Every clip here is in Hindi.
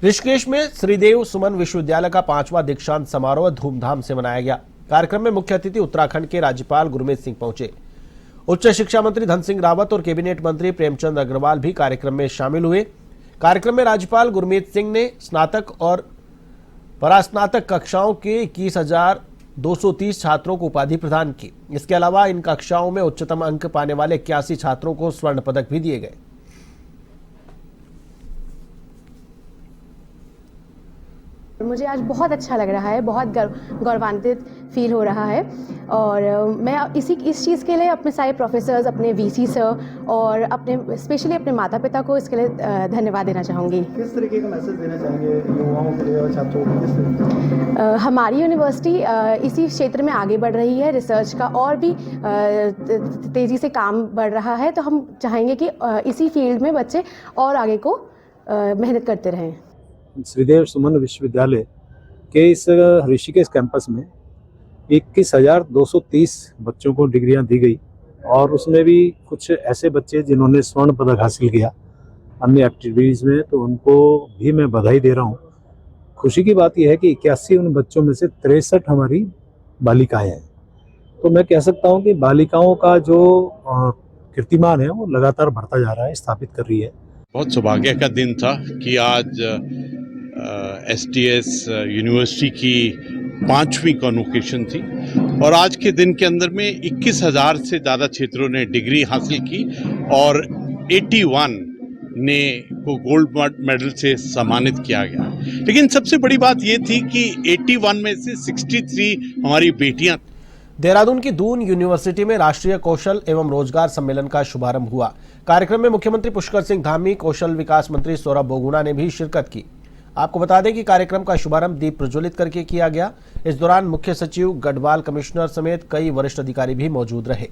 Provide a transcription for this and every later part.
ऋषिकेश में श्रीदेव सुमन विश्वविद्यालय का 5वां दीक्षांत समारोह धूमधाम से मनाया गया। कार्यक्रम में मुख्य अतिथि उत्तराखंड के राज्यपाल गुरमीत सिंह पहुंचे। उच्च शिक्षा मंत्री धन सिंह रावत और कैबिनेट मंत्री प्रेमचंद अग्रवाल भी कार्यक्रम में शामिल हुए। कार्यक्रम में राज्यपाल गुरमीत सिंह ने स्नातक और परास्नातक कक्षाओं के 21,230 छात्रों को उपाधि प्रदान की। इसके अलावा इन कक्षाओं में उच्चतम अंक पाने वाले 81 छात्रों को स्वर्ण पदक भी दिए गए। मुझे आज बहुत अच्छा लग रहा है, बहुत गौरवान्वित फील हो रहा है और मैं इस चीज़ के लिए अपने सारे प्रोफेसर्स, अपने वीसी सर और अपने स्पेशली अपने माता पिता को इसके लिए धन्यवाद देना चाहूँगी। किस तरीके का मैसेज देना चाहेंगे युवाओं के लिए और छात्रों को? किस तरीके? हमारी यूनिवर्सिटी इसी क्षेत्र में आगे बढ़ रही है, रिसर्च का और भी तेज़ी से काम बढ़ रहा है, तो हम चाहेंगे कि इसी फील्ड में बच्चे और आगे को मेहनत करते रहें। श्रीदेव सुमन विश्वविद्यालय के इस ऋषिकेश कैंपस में 21,230 बच्चों को डिग्रियां दी गई और उसमें भी कुछ ऐसे बच्चे जिन्होंने स्वर्ण पदक हासिल किया अन्य एक्टिविटीज़ में, तो उनको भी मैं बधाई दे रहा हूं। खुशी की बात यह है कि 81 उन बच्चों में से 63 हमारी बालिकाएं हैं। तो मैं कह सकता हूं कि बालिकाओं का जो कीर्तिमान है वो लगातार बढ़ता जा रहा है, स्थापित कर रही है। बहुत सौभाग्य का दिन था कि आज STS यूनिवर्सिटी की 5वीं कॉन्वोकेशन थी और आज के दिन के अंदर में 21,000 से ज़्यादा छात्रों ने डिग्री हासिल की और 81 ने को गोल्ड मेडल से सम्मानित किया गया। लेकिन सबसे बड़ी बात ये थी कि 81 में से 63 हमारी बेटियां। देहरादून की दून यूनिवर्सिटी में राष्ट्रीय कौशल एवं रोजगार सम्मेलन का शुभारंभ हुआ। कार्यक्रम में मुख्यमंत्री पुष्कर सिंह धामी, कौशल विकास मंत्री सौरभ बोगुना ने भी शिरकत की। आपको बता दें कि कार्यक्रम का शुभारंभ दीप प्रज्वलित करके किया गया। इस दौरान मुख्य सचिव, गढ़वाल कमिश्नर समेत कई वरिष्ठ अधिकारी भी मौजूद रहे।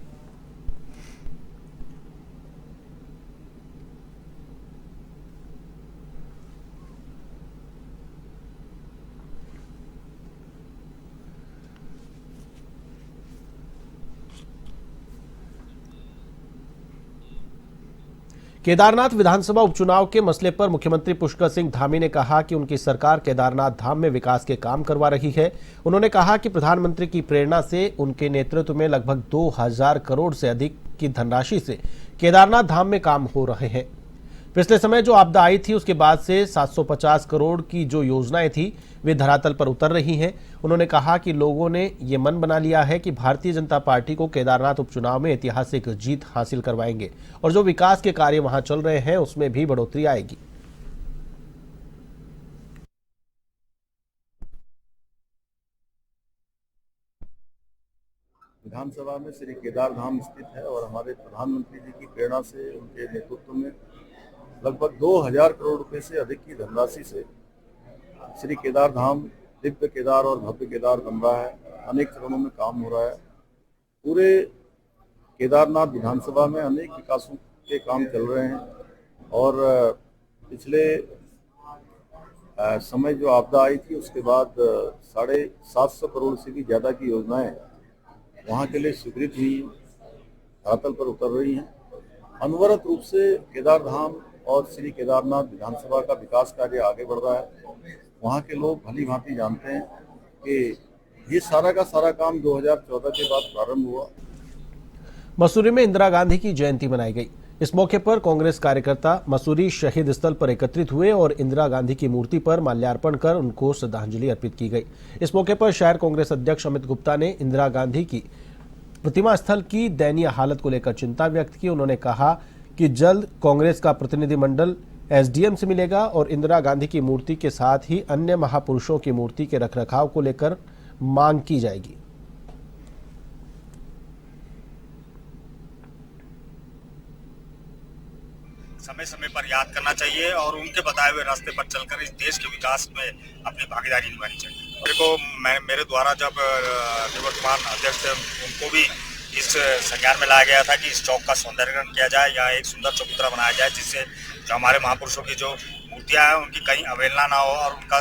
केदारनाथ विधानसभा उपचुनाव के मसले पर मुख्यमंत्री पुष्कर सिंह धामी ने कहा कि उनकी सरकार केदारनाथ धाम में विकास के काम करवा रही है। उन्होंने कहा कि प्रधानमंत्री की प्रेरणा से उनके नेतृत्व में लगभग 2,000 करोड़ से अधिक की धनराशि से केदारनाथ धाम में काम हो रहे हैं। पिछले समय जो आपदा आई थी उसके बाद से 750 करोड़ की जो योजनाएं थी वे धरातल पर उतर रही हैं। उन्होंने कहा कि लोगों ने ये मन बना लिया है कि भारतीय जनता पार्टी को केदारनाथ उपचुनाव में ऐतिहासिक जीत हासिल करवाएंगे और जो विकास के कार्य वहां चल रहे हैं उसमें भी बढ़ोतरी आएगी। विधानसभा में श्री केदार धाम स्थित है और हमारे प्रधानमंत्री जी की प्रेरणा से उनके नेतृत्व में लगभग 2,000 करोड़ रुपए से अधिक की धनराशि से श्री केदार धाम दिव्य केदार और भव्य केदार बन रहा है। अनेक चरणों में काम हो रहा है। पूरे केदारनाथ विधानसभा में अनेक विकासों के काम चल रहे हैं और पिछले समय जो आपदा आई थी उसके बाद 750 करोड़ से भी ज़्यादा की योजनाएं वहाँ के लिए स्वीकृत हुई, धरातल पर उतर रही हैं। अनवरत रूप से केदार धाम और श्री केदारनाथ विधानसभा का विकास कार्य आगे बढ़ रहा है। वहाँ के लोग भली भांति जानते हैं कि ये सारा का सारा काम 2014 के बाद प्रारंभ हुआ। मसूरी में इंदिरा गांधी की जयंती मनाई गई। इस मौके पर कांग्रेस कार्यकर्ता मसूरी शहीद स्थल पर एकत्रित हुए और इंदिरा गांधी की मूर्ति पर माल्यार्पण कर उनको श्रद्धांजलि अर्पित की गई। इस मौके पर शहर कांग्रेस अध्यक्ष अमित गुप्ता ने इंदिरा गांधी की प्रतिमा स्थल की दयनीय हालत को लेकर चिंता व्यक्त की। उन्होंने कहा कि जल्द कांग्रेस का प्रतिनिधिमंडल SDM से मिलेगा और इंदिरा गांधी की मूर्ति के साथ ही अन्य महापुरुषों की मूर्ति के रखरखाव को लेकर मांग की जाएगी। समय समय पर याद करना चाहिए और उनके बताए हुए रास्ते पर चलकर इस देश के विकास में अपनी भागीदारी निभानी चाहिए। मेरे द्वारा जब निवर्तमान अध्यक्ष उनको भी इस संज्ञान में लाया गया था कि इस चौक का सौंदर्यीकरण किया जाए या एक सुंदर चबूतरा बनाया जाए जिससे जो हमारे महापुरुषों की जो मूर्तियां हैं उनकी कहीं अवहेलना ना हो और उनका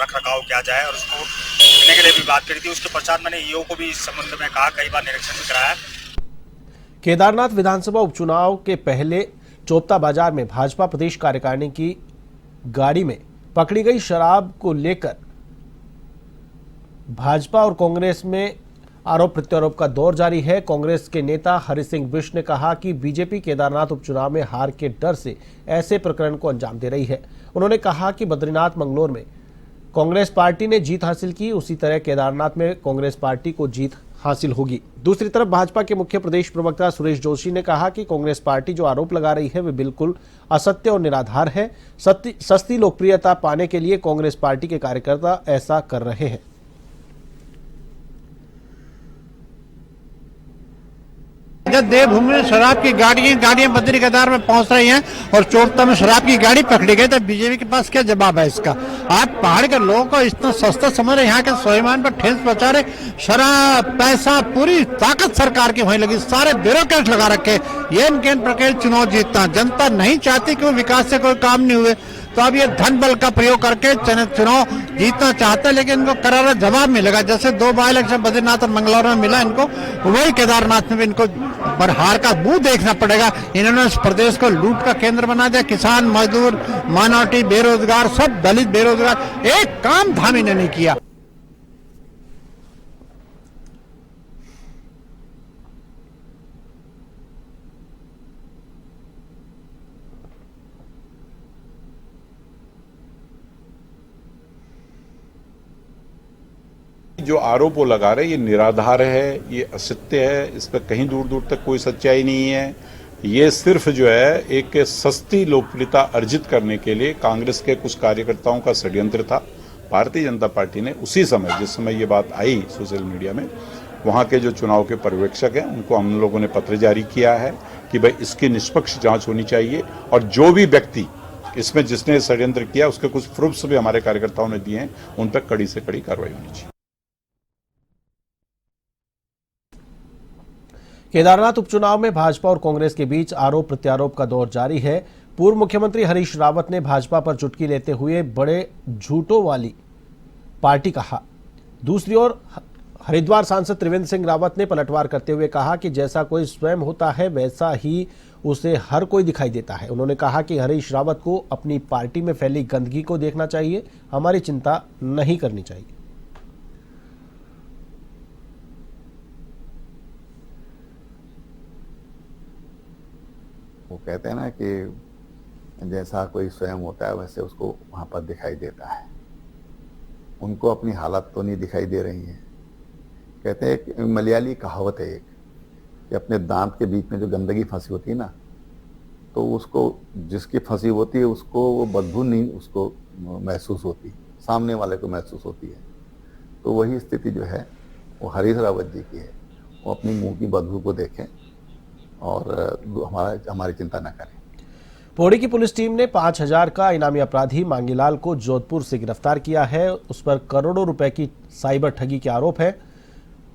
रख रखाव किया जाए और उसको देखने के लिए भी बात करी थी। उसके पश्चात मैंने ईओ को भी इस संबंध में कहा, कई बार निरीक्षण भी कराया। केदारनाथ विधानसभा उपचुनाव के पहले चोपता बाजार में भाजपा प्रदेश कार्यकारिणी की गाड़ी में पकड़ी गई शराब को लेकर भाजपा और कांग्रेस में आरोप प्रत्यारोप का दौर जारी है। कांग्रेस के नेता हरि सिंह बिष्ट ने कहा कि बीजेपी केदारनाथ उपचुनाव में हार के डर से ऐसे प्रकरण को अंजाम दे रही है। उन्होंने कहा कि बद्रीनाथ मंगलोर में कांग्रेस पार्टी ने जीत हासिल की, उसी तरह केदारनाथ में कांग्रेस पार्टी को जीत हासिल होगी। दूसरी तरफ भाजपा के मुख्य प्रदेश प्रवक्ता सुरेश जोशी ने कहा कि कांग्रेस पार्टी जो आरोप लगा रही है वे बिल्कुल असत्य और निराधार है। सस्ती लोकप्रियता पाने के लिए कांग्रेस पार्टी के कार्यकर्ता ऐसा कर रहे हैं। देवभूमि में शराब की गाड़ियां बद्री केदार में पहुंच रही हैं और चोरता में शराब की गाड़ी पकड़ी गई, तो बीजेपी के पास क्या जवाब है इसका? आप पहाड़ के लोगों को इतना सस्ता समझ रहे, यहाँ के स्वाभिमान पर ठेस पहुंचा रहे। शराब पैसा पूरी ताकत सरकार की वहीं लगी, सारे ब्यूरोक्रेट लगा रखे। ये इनके प्रकार चुनाव जीतना जनता नहीं चाहती कि वो विकास से कोई काम नहीं हुए, तो अब ये धन बल का प्रयोग करके चुनाव जीतना चाहते हैं, लेकिन इनको करारा जवाब मिलेगा। जैसे 2 बार इलेक्शन बद्रीनाथ और मंगलौर में मिला इनको, वही केदारनाथ में भी इनको पर हार का मुंह देखना पड़ेगा। इन्होंने इस प्रदेश को लूट का केंद्र बना दिया। किसान, मजदूर, माइनॉरिटी, बेरोजगार, सब दलित बेरोजगार, एक काम धाम इन्होंने नहीं किया। जो आरोप वो लगा रहे ये निराधार है, ये असत्य है, इस पर कहीं दूर दूर तक कोई सच्चाई नहीं है। ये सिर्फ जो है एक सस्ती लोकप्रियता अर्जित करने के लिए कांग्रेस के कुछ कार्यकर्ताओं का षड्यंत्र था। भारतीय जनता पार्टी ने उसी समय, जिस समय ये बात आई सोशल मीडिया में, वहाँ के जो चुनाव के पर्यवेक्षक हैं उनको हम लोगों ने पत्र जारी किया है कि भाई इसकी निष्पक्ष जाँच होनी चाहिए और जो भी व्यक्ति इसमें जिसने षड्यंत्र किया उसके कुछ प्रूफ्स भी हमारे कार्यकर्ताओं ने दिए हैं, उन पर कड़ी से कड़ी कार्रवाई होनी चाहिए। केदारनाथ उपचुनाव में भाजपा और कांग्रेस के बीच आरोप प्रत्यारोप का दौर जारी है। पूर्व मुख्यमंत्री हरीश रावत ने भाजपा पर चुटकी लेते हुए बड़े झूठों वाली पार्टी कहा। दूसरी ओर हरिद्वार सांसद त्रिवेंद्र सिंह रावत ने पलटवार करते हुए कहा कि जैसा कोई स्वयं होता है वैसा ही उसे हर कोई दिखाई देता है। उन्होंने कहा कि हरीश रावत को अपनी पार्टी में फैली गंदगी को देखना चाहिए, हमारी चिंता नहीं करनी चाहिए। वो कहते हैं ना कि जैसा कोई स्वयं होता है वैसे उसको वहाँ पर दिखाई देता है। उनको अपनी हालत तो नहीं दिखाई दे रही है। कहते हैं एक मलयाली कहावत है एक, कि अपने दांत के बीच में जो गंदगी फंसी होती है ना, तो उसको जिसकी फंसी होती है उसको वो बदबू नहीं उसको महसूस होती, सामने वाले को महसूस होती है। तो वही स्थिति जो है वो हरीश रावत जी की है। वो अपनी मुंह की बदबू को देखें और हमारी चिंता न करें। पौड़ी की पुलिस टीम ने 5000 का इनामी अपराधी मांगीलाल को जोधपुर से गिरफ्तार किया है। उस पर करोड़ों रुपए की साइबर ठगी के आरोप है।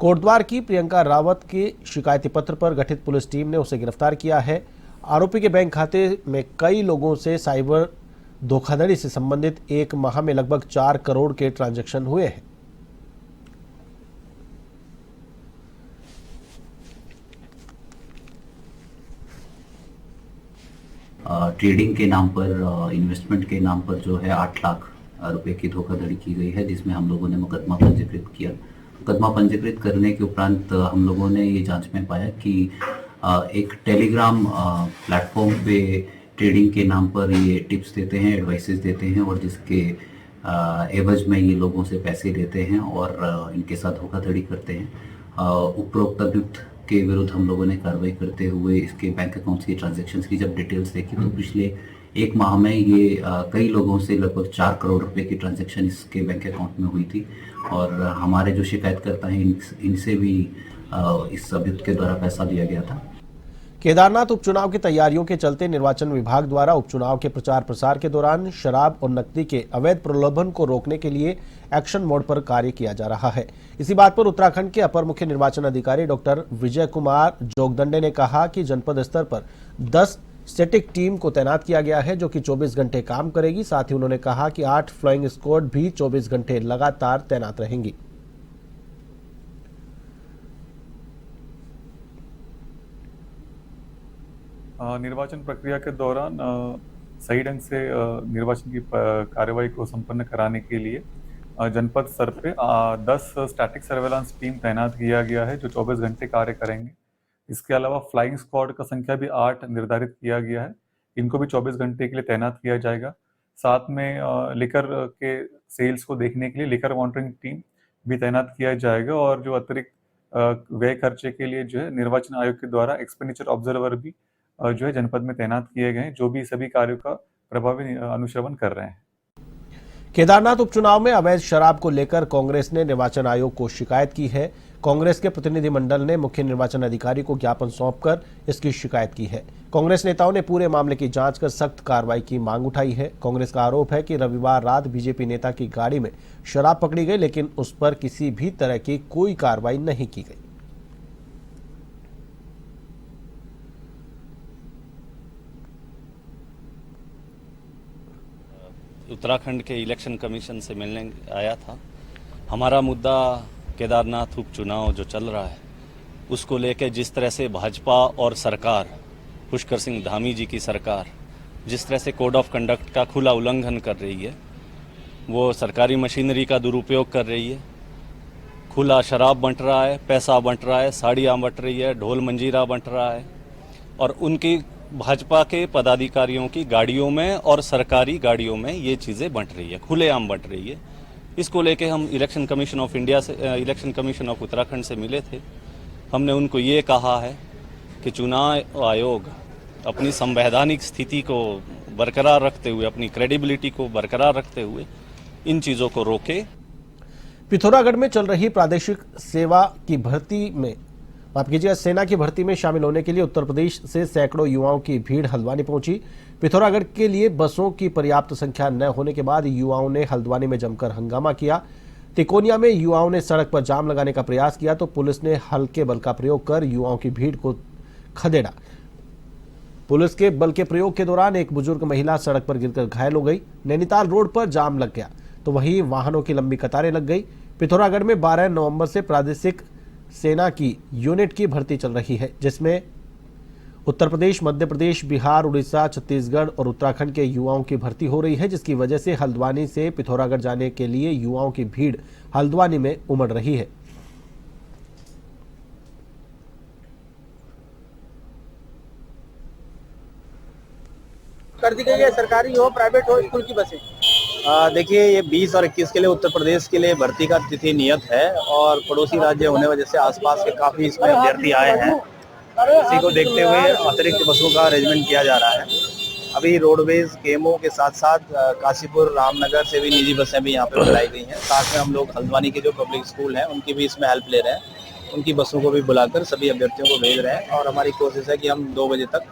कोटद्वार की प्रियंका रावत के शिकायती पत्र पर गठित पुलिस टीम ने उसे गिरफ्तार किया है। आरोपी के बैंक खाते में कई लोगों से साइबर धोखाधड़ी से संबंधित एक माह में लगभग 4 करोड़ के ट्रांजैक्शन हुए हैं। ट्रेडिंग के नाम पर, इन्वेस्टमेंट के नाम पर जो है 8 लाख रुपए की धोखाधड़ी की गई है, जिसमें हम लोगों ने मुकदमा पंजीकृत किया। मुकदमा पंजीकृत करने के उपरांत हम लोगों ने ये जांच में पाया कि एक टेलीग्राम प्लेटफॉर्म पे ट्रेडिंग के नाम पर ये टिप्स देते हैं, एडवाइसेस देते हैं और जिसके एवज में ये लोगों से पैसे लेते हैं और इनके साथ धोखाधड़ी करते हैं। उपरोक्त अभियुक्त के विरुद्ध हम लोगों ने कार्रवाई करते हुए इसके बैंक अकाउंट्स की ट्रांजैक्शंस की जब डिटेल्स देखी तो पिछले 1 माह में ये कई लोगों से लगभग 4 करोड़ रुपए की ट्रांजैक्शन इसके बैंक अकाउंट में हुई थी और हमारे जो शिकायतकर्ता हैं इनसे भी इस अभियुक्त के द्वारा पैसा लिया गया था। केदारनाथ उपचुनाव की तैयारियों के चलते निर्वाचन विभाग द्वारा उपचुनाव के प्रचार प्रसार के दौरान शराब और नकदी के अवैध प्रलोभन को रोकने के लिए एक्शन मोड पर कार्य किया जा रहा है। इसी बात पर उत्तराखंड के अपर मुख्य निर्वाचन अधिकारी डॉक्टर विजय कुमार जोगदंडे ने कहा कि जनपद स्तर पर 10 स्टैटिक टीम को तैनात किया गया है जो कि 24 घंटे काम करेगी। साथ ही उन्होंने कहा कि 8 फ्लाइंग स्क्वाड भी 24 घंटे लगातार तैनात रहेंगी। निर्वाचन प्रक्रिया के दौरान सही ढंग से निर्वाचन की कार्यवाही को संपन्न कराने के लिए जनपद स्तर पे 10 स्टैटिक सर्वेलांस टीम तैनात किया गया है जो 24 घंटे कार्य करेंगे। इसके अलावा फ्लाइंग स्क्वाड का संख्या भी 8 निर्धारित किया गया है, इनको भी 24 घंटे के लिए तैनात किया जाएगा। साथ में लिकर के सेल्स को देखने के लिए लिकर मॉनिटरिंग टीम भी तैनात किया जाएगा और जो अतिरिक्त व्यय खर्चे के लिए जो है निर्वाचन आयोग के द्वारा एक्सपेंडिचर ऑब्जर्वर भी जो है जनपद में तैनात किए गए हैं, जो भी सभी कार्यों का प्रभावी अनुश्रवण कर रहे हैं। केदारनाथ उपचुनाव में अवैध शराब को लेकर कांग्रेस ने निर्वाचन आयोग को शिकायत की है। कांग्रेस के प्रतिनिधिमंडल ने मुख्य निर्वाचन अधिकारी को ज्ञापन सौंपकर इसकी शिकायत की है। कांग्रेस नेताओं ने पूरे मामले की जांच कर सख्त कार्रवाई की मांग उठाई है। कांग्रेस का आरोप है कि रविवार रात बीजेपी नेता की गाड़ी में शराब पकड़ी गई, लेकिन उस पर किसी भी तरह की कोई कार्रवाई नहीं की गई। उत्तराखंड के इलेक्शन कमीशन से मिलने आया था। हमारा मुद्दा केदारनाथ उपचुनाव जो चल रहा है उसको लेकर जिस तरह से भाजपा और सरकार, पुष्कर सिंह धामी जी की सरकार जिस तरह से कोड ऑफ कंडक्ट का खुला उल्लंघन कर रही है, वो सरकारी मशीनरी का दुरुपयोग कर रही है, खुला शराब बंट रहा है, पैसा बंट रहा है, साड़ियाँ बंट रही है, ढोल मंजीरा बंट रहा है और उनकी भाजपा के पदाधिकारियों की गाड़ियों में और सरकारी गाड़ियों में ये चीज़ें बंट रही है, खुलेआम बंट रही है। इसको लेके हम इलेक्शन कमीशन ऑफ इंडिया से, इलेक्शन कमीशन ऑफ उत्तराखंड से मिले थे। हमने उनको ये कहा है कि चुनाव आयोग अपनी संवैधानिक स्थिति को बरकरार रखते हुए, अपनी क्रेडिबिलिटी को बरकरार रखते हुए इन चीज़ों को रोके। पिथौरागढ़ में चल रही प्रादेशिक सेवा की भर्ती में सेना की भर्ती में शामिल होने के लिए उत्तर प्रदेश से सैकड़ों युवाओं की भीड़ हल्द्वानी पहुंची। पिथौरागढ़ के लिए बसों की पर्याप्त संख्या न होने के बाद युवाओं ने हल्द्वानी में जमकर हंगामा किया। तिकोनिया में युवाओं ने सड़क पर जाम लगाने का प्रयास किया तो पुलिस ने हल्के बल का प्रयोग कर युवाओं की भीड़ को खदेड़ा। पुलिस के बल के प्रयोग के दौरान एक बुजुर्ग महिला सड़क पर गिरकर घायल हो गई। नैनीताल रोड पर जाम लग गया तो वहीं वाहनों की लंबी कतारें लग गई। पिथौरागढ़ में 12 नवंबर से प्रादेशिक सेना की यूनिट की भर्ती चल रही है, जिसमें उत्तर प्रदेश, मध्य प्रदेश, बिहार, उड़ीसा, छत्तीसगढ़ और उत्तराखंड के युवाओं की भर्ती हो रही है, जिसकी वजह से हल्द्वानी से पिथौरागढ़ जाने के लिए युवाओं की भीड़ हल्द्वानी में उमड़ रही है। कर दी गई है, सरकारी हो प्राइवेट हो स्कूल की बसें। देखिए, ये 20 और 21 के लिए उत्तर प्रदेश के लिए भर्ती का तिथि नियत है और पड़ोसी राज्य होने वजह से आसपास के काफी इसमें अभ्यर्थी आए हैं। इसी को देखते हुए अतिरिक्त बसों का अरेंजमेंट किया जा रहा है। अभी रोडवेज, केमो के साथ साथ काशीपुर, रामनगर से भी निजी बसें भी यहाँ पे बुलाई गई हैं। साथ में हम लोग हल्द्वानी के जो पब्लिक स्कूल हैं उनकी भी इसमें हेल्प ले रहे हैं। उनकी बसों को भी बुलाकर सभी अभ्यर्थियों को भेज रहे हैं और हमारी कोशिश है कि हम 2 बजे तक।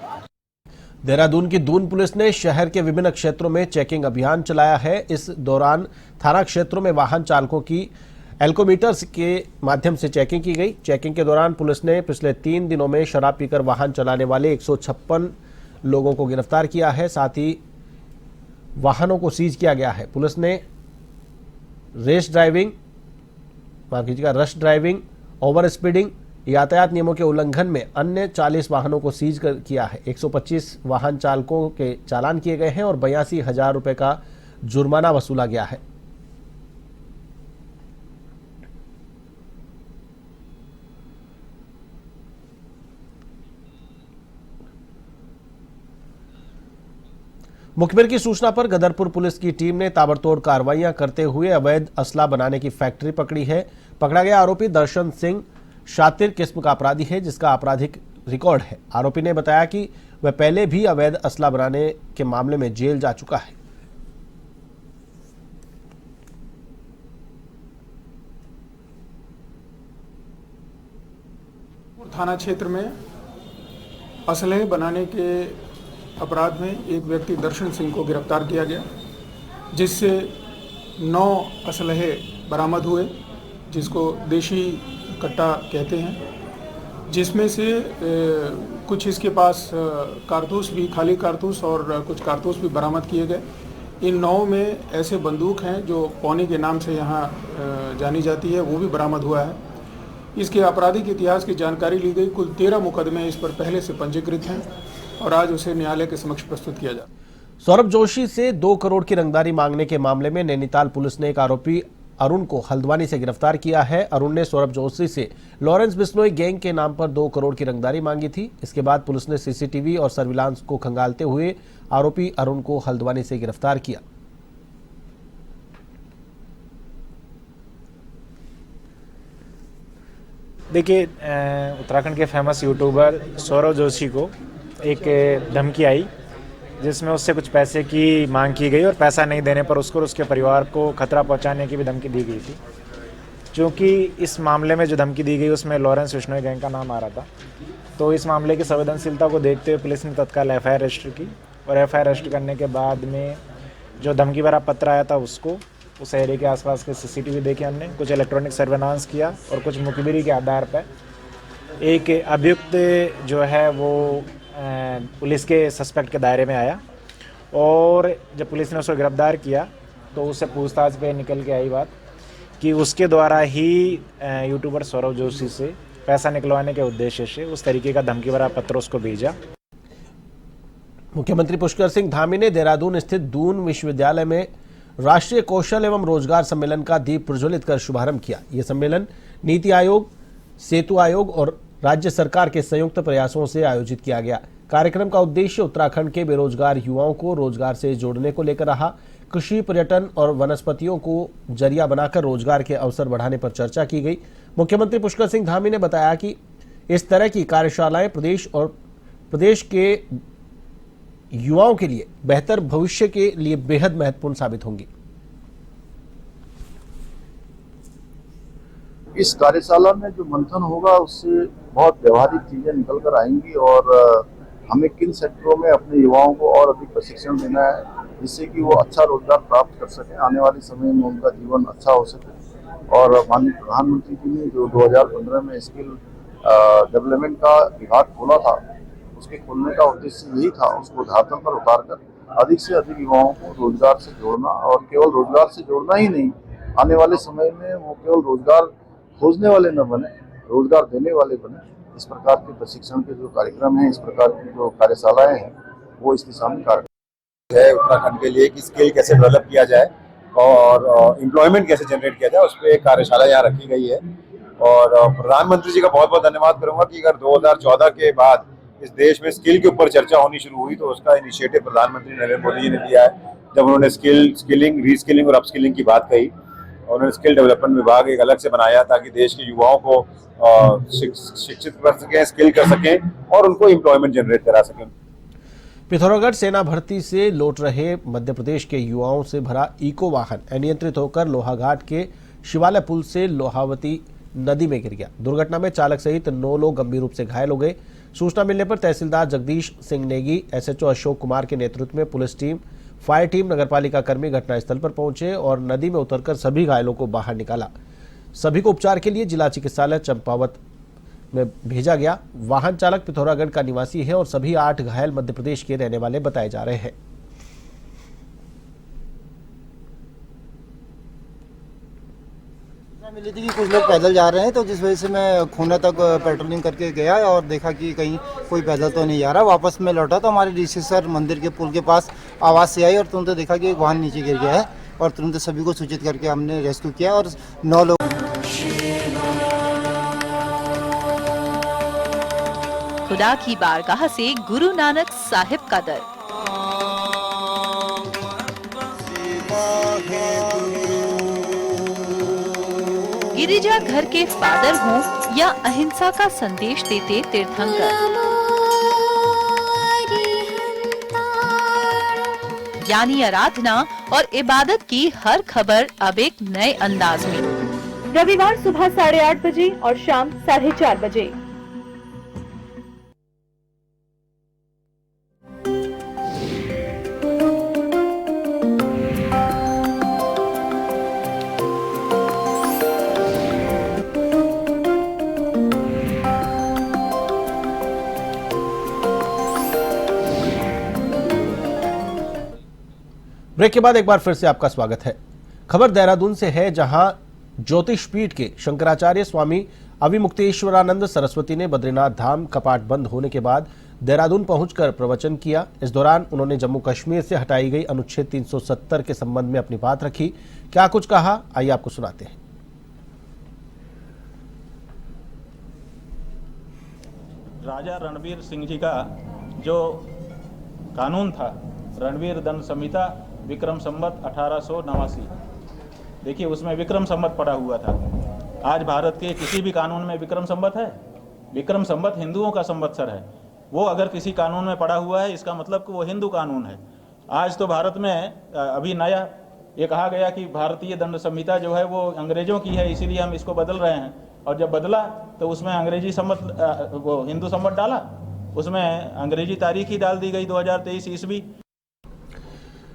देहरादून की दून पुलिस ने शहर के विभिन्न क्षेत्रों में चेकिंग अभियान चलाया है। इस दौरान थाना क्षेत्रों में वाहन चालकों की एल्कोमीटर्स के माध्यम से चेकिंग की गई। चेकिंग के दौरान पुलिस ने पिछले 3 दिनों में शराब पीकर वाहन चलाने वाले 156 लोगों को गिरफ्तार किया है। साथ ही वाहनों को सीज किया गया है। पुलिस ने रश ड्राइविंग, ओवर स्पीडिंग, यातायात नियमों के उल्लंघन में अन्य 40 वाहनों को सीज किया है। 125 वाहन चालकों के चालान किए गए हैं और 82,000 रुपए का जुर्माना वसूला गया है। मुखबिर की सूचना पर गदरपुर पुलिस की टीम ने ताबड़तोड़ कार्रवाइयां करते हुए अवैध असला बनाने की फैक्ट्री पकड़ी है। पकड़ा गया आरोपी दर्शन सिंह शातिर किस्म का अपराधी है, जिसका आपराधिक रिकॉर्ड है। आरोपी ने बताया कि वह पहले भी अवैध असला बनाने के मामले में जेल जा चुका है। थाना क्षेत्र में असलहे बनाने के अपराध में एक व्यक्ति दर्शन सिंह को गिरफ्तार किया गया, जिससे 9 असलहे बरामद हुए, जिसको देशी कट्टा कहते हैं, जिसमें से कुछ इसके पास कारतूस भी, खाली कारतूस और कुछ कारतूस भी बरामद किए गए। इन 9 में ऐसे बंदूक हैं जो पौनी के नाम से यहाँ जानी जाती है, वो भी बरामद हुआ है। इसके आपराधिक इतिहास की जानकारी ली गई। कुल 13 मुकदमे इस पर पहले से पंजीकृत हैं और आज उसे न्यायालय के समक्ष प्रस्तुत किया जाए। सौरभ जोशी से 2 करोड़ की रंगदारी मांगने के मामले में नैनीताल पुलिस ने एक आरोपी अरुण को हल्द्वानी से गिरफ्तार किया है। अरुण ने सौरभ जोशी से लॉरेंस बिश्नोई गैंग के नाम पर 2 करोड़ की रंगदारी मांगी थी। इसके बाद पुलिस ने सीसीटीवी और सर्विलांस को खंगालते हुए आरोपी अरुण को हल्द्वानी से गिरफ्तार किया। देखिए, उत्तराखंड के फेमस यूट्यूबर सौरभ जोशी को एक धमकी आई जिसमें उससे कुछ पैसे की मांग की गई और पैसा नहीं देने पर उसको और उसके परिवार को खतरा पहुंचाने की भी धमकी दी गई थी। क्योंकि इस मामले में जो धमकी दी गई उसमें लॉरेंस बिश्नोई गैंग का नाम आ रहा था, तो इस मामले की संवेदनशीलता को देखते हुए पुलिस ने तत्काल एफआईआर रजिस्टर की और एफआईआर रजिस्टर करने के बाद में जो धमकी भरा पत्र आया था उसको उस एरिया के आसपास के सीसीटीवी देखे हमने, कुछ इलेक्ट्रॉनिक सर्वेलांस किया और कुछ मुखबिरी के आधार पर एक अभियुक्त जो है वो पुलिस के सस्पेक्ट के दायरे में आया और जब पुलिस ने उसको गिरफ्तार किया तो उससे पूछताछ पे निकल के आई बात कि उसके द्वारा ही यूट्यूबर सौरभ जोशी से पैसा निकलवाने के उद्देश्य से उस तरीके का धमकी भरा पत्र उसको भेजा। मुख्यमंत्री पुष्कर सिंह धामी ने देहरादून स्थित दून विश्वविद्यालय में राष्ट्रीय कौशल एवं रोजगार सम्मेलन का दीप प्रज्वलित कर शुभारंभ किया। यह सम्मेलन नीति आयोग, सेतु आयोग और राज्य सरकार के संयुक्त प्रयासों से आयोजित किया गया। कार्यक्रम का उद्देश्य उत्तराखंड के बेरोजगार युवाओं को रोजगार से जोड़ने को लेकर रहा। कृषि, पर्यटन और वनस्पतियों को जरिया बनाकर रोजगार के अवसर बढ़ाने पर चर्चा की गई। मुख्यमंत्री पुष्कर सिंह धामी ने बताया कि इस तरह की कार्यशालाएं प्रदेश के युवाओं के लिए बेहतर भविष्य के लिए बेहद महत्वपूर्ण साबित होंगी। इस कार्यशाला में जो मंथन होगा उससे बहुत व्यवहारिक चीजें निकल कर आएंगी और हमें किन सेक्टरों में अपने युवाओं को और अधिक प्रशिक्षण देना है जिससे कि वो अच्छा रोजगार प्राप्त कर सकें, आने वाले समय में उनका जीवन अच्छा हो सके। और माननीय प्रधानमंत्री जी ने जो 2015 में स्किल डेवलपमेंट का विभाग खोला था, उसके खोलने का उद्देश्य यही था, उसको धरातल पर उतारकर अधिक से अधिक युवाओं को रोजगार से जोड़ना और केवल रोजगार से जोड़ना ही नहीं, आने वाले समय में वो केवल रोजगार खोजने वाले न बने, रोजगार देने वाले बने। इस प्रकार के प्रशिक्षण के जो कार्यक्रम हैं, इस प्रकार की जो कार्यशालाएं हैं, वो इस दिशा में कार्य है उत्तराखंड के लिए कि स्किल कैसे डेवलप किया जाए और एम्प्लॉयमेंट कैसे जनरेट किया जाए, उस पर एक कार्यशाला यहाँ रखी गई है। और प्रधानमंत्री जी का बहुत बहुत धन्यवाद करूंगा कि अगर 2014 के बाद इस देश में स्किल के ऊपर चर्चा होनी शुरू हुई तो उसका इनिशिएटिव प्रधानमंत्री नरेंद्र मोदी जी ने लिया है। जब उन्होंने स्किलिंग, रीस्किलिंग और अपस्किलिंग की बात कही, उन्होंने स्किल डेवलपमेंट विभाग एक अलग से बनाया ताकि देश के युवाओं को शिक्षित कर सकें, स्किल कर सकें और उनको एम्प्लॉयमेंट जनरेट करा सकें। पिथौरागढ़ सेना भर्ती से लौट रहे मध्य प्रदेश के युवाओं से भरा इको वाहन अनियंत्रित होकर लोहाघाट के शिवालय पुल से लोहावती नदी में गिर गया। दुर्घटना में चालक सहित 9 लोग गंभीर रूप से घायल हो गए। सूचना मिलने पर तहसीलदार जगदीश सिंह नेगी, एसएचओ अशोक कुमार के नेतृत्व में पुलिस टीम, फायर टीम, नगरपालिका कर्मी घटनास्थल पर पहुंचे और नदी में उतरकर सभी घायलों को बाहर निकाला। सभी को उपचार के लिए जिला चिकित्सालय चंपावत में भेजा गया। वाहन चालक पिथौरागढ़ का निवासी है और सभी 8 घायल मध्य प्रदेश के रहने वाले बताए जा रहे हैं। मिली थी कि कुछ लोग पैदल जा रहे हैं, तो जिस वजह से मैं खूना तक पेट्रोलिंग करके गया और देखा कि कहीं कोई पैदल तो नहीं जा रहा। वापस में लौटा तो हमारे ऋषिसर मंदिर के पुल के पास आवाज़ से आई और तुरंत देखा कि एक वाहन नीचे गिर गया है और तुरंत सभी को सूचित करके हमने रेस्क्यू किया और 9 लोग। खुदा की बारगाह से गुरु नानक साहिब का दर। गिरिजा घर के फादर हों या अहिंसा का संदेश देते तीर्थंकर, यानी आराधना और इबादत की हर खबर अब एक नए अंदाज में। रविवार सुबह 8:30 बजे और शाम 4:30 बजे। ब्रेक के बाद एक बार फिर से आपका स्वागत है। खबर देहरादून से है, जहां ज्योतिष पीठ के शंकराचार्य स्वामी अविमुक्तेश्वरानंद सरस्वती ने बद्रीनाथ धाम कपाट बंद होने के बाद देहरादून पहुंचकर प्रवचन किया। इस दौरान उन्होंने जम्मू कश्मीर से हटाई गई अनुच्छेद 370 के संबंध में अपनी बात रखी। क्या कुछ कहा, आइए आपको सुनाते हैं। राजा रणवीर सिंह जी का जो कानून था, रणवीर दंड संहिता, विक्रम संवत 1889, देखिए उसमें विक्रम संवत पड़ा हुआ था। आज भारत के किसी भी कानून में विक्रम संवत है? विक्रम संवत हिंदुओं का संवत्सर है। वो अगर किसी कानून में पड़ा हुआ है, इसका मतलब कि वो हिंदू कानून है। आज तो भारत में अभी नया ये कहा गया कि भारतीय दंड संहिता जो है वो अंग्रेजों की है, इसीलिए हम इसको बदल रहे हैं। और जब बदला तो उसमें अंग्रेजी संवत, वो हिंदू संवत डाला, उसमें अंग्रेजी तारीख ही डाल दी गई 2023 ईस्वी।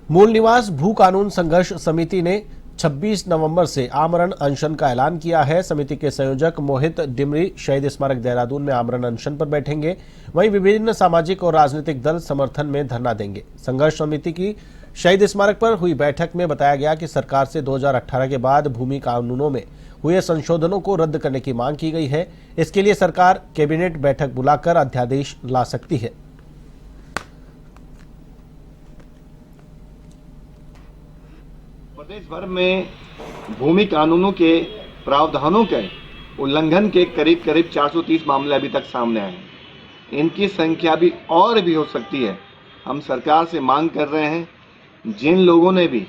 मूल निवास भू कानून संघर्ष समिति ने 26 नवंबर से आमरण अनशन का ऐलान किया है। समिति के संयोजक मोहित डिमरी शहीद स्मारक देहरादून में आमरण अनशन पर बैठेंगे। वहीं विभिन्न सामाजिक और राजनीतिक दल समर्थन में धरना देंगे। संघर्ष समिति की शहीद स्मारक पर हुई बैठक में बताया गया कि सरकार से 2018 के बाद भूमि कानूनों में हुए संशोधनों को रद्द करने की मांग की गई है। इसके लिए सरकार कैबिनेट बैठक बुलाकर अध्यादेश ला सकती है। प्रदेश भर में भूमि कानूनों के प्रावधानों के उल्लंघन के करीब 430 मामले अभी तक सामने आए हैं। इनकी संख्या भी और भी हो सकती है। हम सरकार से मांग कर रहे हैं, जिन लोगों ने भी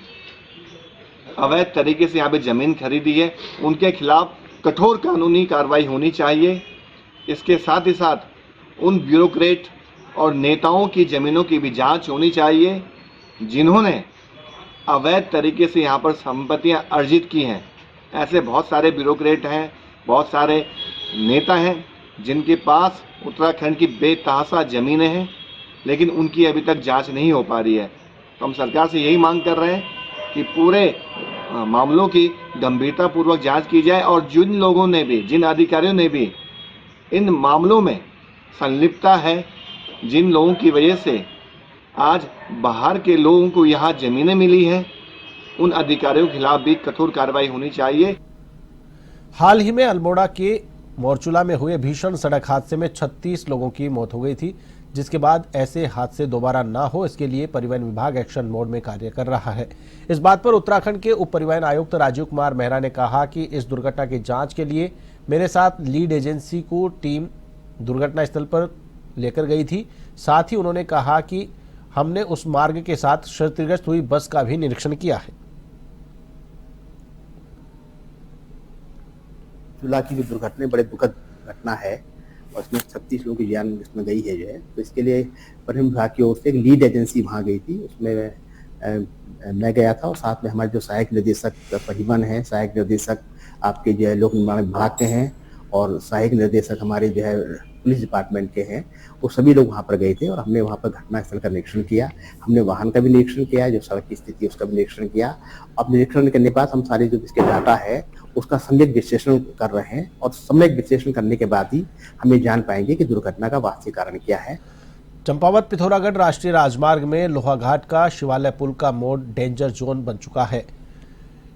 अवैध तरीके से यहाँ पे जमीन खरीदी है, उनके खिलाफ कठोर कानूनी कार्रवाई होनी चाहिए। इसके साथ ही साथ उन ब्यूरोक्रेट और नेताओं की जमीनों की भी जांच होनी चाहिए, जिन्होंने अवैध तरीके से यहाँ पर संपत्तियाँ अर्जित की हैं। ऐसे बहुत सारे ब्यूरोक्रेट हैं, बहुत सारे नेता हैं, जिनके पास उत्तराखंड की बेतहाशा ज़मीनें हैं, लेकिन उनकी अभी तक जांच नहीं हो पा रही है। तो हम सरकार से यही मांग कर रहे हैं कि पूरे मामलों की गंभीरतापूर्वक जांच की जाए और जिन लोगों ने भी, जिन अधिकारियों ने भी इन मामलों में संलिप्तता है, जिन लोगों की वजह से आज बाहर के लोगों को यहाँ जमीनें मिली हैं, उन अधिकारियों के खिलाफ भी कठोर कार्रवाई होनी चाहिए। हाल ही में अल्मोड़ा के मोरचुला में हुए भीषण सड़क हादसे में 36 लोगों की मौत हो गई थी, जिसके बाद ऐसे हादसे दोबारा ना हो, इसके लिए परिवहन विभाग एक्शन मोड में कार्य कर रहा है। इस बात पर उत्तराखंड के उप परिवहन आयुक्त राजीव कुमार मेहरा ने कहा कि इस दुर्घटना की जांच के लिए मेरे साथ लीड एजेंसी को टीम दुर्घटना स्थल पर लेकर गई थी। साथ ही उन्होंने कहा कि हमने उस मार्ग के साथ क्षतिग्रस्त हुई बस का भी निरीक्षण किया है। चूल्हा की जो दुर्घटना बड़े दुखद घटना है और इसमें 36 लोगों की जान इसमें गई है जो है, तो इसके लिए परिवहन विभाग की ओर से एक लीड एजेंसी वहाँ गई थी। उसमें मैं गया था और साथ में हमारे जो सहायक निर्देशक परिवहन हैं, सहायक निर्देशक आपके जो है लोक निर्माण विभाग के हैं और सहायक निर्देशक हमारे जो है पुलिस डिपार्टमेंट के हैं, वो सभी लोग वहाँ पर गए थे और हमने वहाँ पर घटनास्थल का निरीक्षण किया। हमने वाहन का भी निरीक्षण किया, जो सड़क की स्थिति है उसका भी निरीक्षण किया। अब निरीक्षण करने के बाद हम सारे जो इसके डाटा है उसका सम्यक विश्लेषण कर रहे हैं और सम्यक विश्लेषण करने के बाद ही हमें जान पाएंगे कि दुर्घटना का वास्तविक कारण क्या है। चंपावत पिथौरागढ़ राष्ट्रीय राजमार्ग में लोहाघाट का शिवालय पुल का मोड़ डेंजर जोन बन चुका है।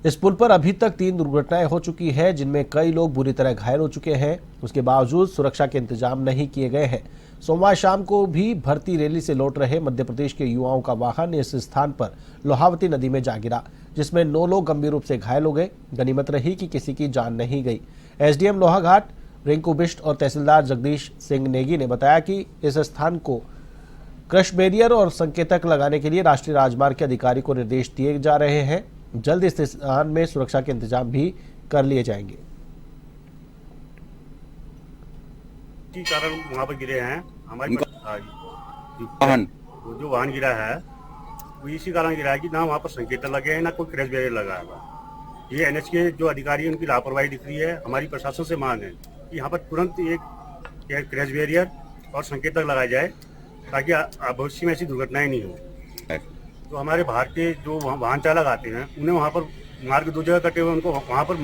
इस पुल पर अभी तक 3 दुर्घटनाएं हो चुकी है, जिनमें कई लोग बुरी तरह घायल हो चुके हैं। उसके बावजूद सुरक्षा के इंतजाम नहीं किए गए हैं। सोमवार शाम को भी भर्ती रैली से लौट रहे मध्य प्रदेश के युवाओं का वाहन इस स्थान पर लोहावती नदी में जा गिरा, जिसमें 9 लोग गंभीर रूप से घायल हो गए। गनीमत रही कि किसी की जान नहीं गई। एसडीएम लोहाघाट रिंकू बिष्ट और तहसीलदार जगदीश सिंह नेगी ने बताया कि इस स्थान को क्रश बैरियर और संकेतक लगाने के लिए राष्ट्रीय राजमार्ग के अधिकारी को निर्देश दिए जा रहे हैं। जल्द इस स्थान में सुरक्षा के इंतजाम भी कर लिए जाएंगे। कारण वहाँ पर गिरे हैं हमारे वाहन, वो जो वाहन गिरा है वो इसी कारण गिरा है कि ना वहाँ पर संकेतक लगे हैं, ना कोई क्रैश बैरियर लगा है। ये एनएच के जो अधिकारी हैं उनकी लापरवाही दिख रही है। हमारी प्रशासन से मांग है कि यहाँ पर तुरंत एक क्रैश बैरियर और संकेतक लगाया जाए ताकि भविष्य में ऐसी दुर्घटनाएं नहीं हो। तो हमारे बाहर के जो वाहन चालक आते हैं उन्हें वहाँ पर मार्ग 2 जगह कटे हुए, उनको वहाँ पर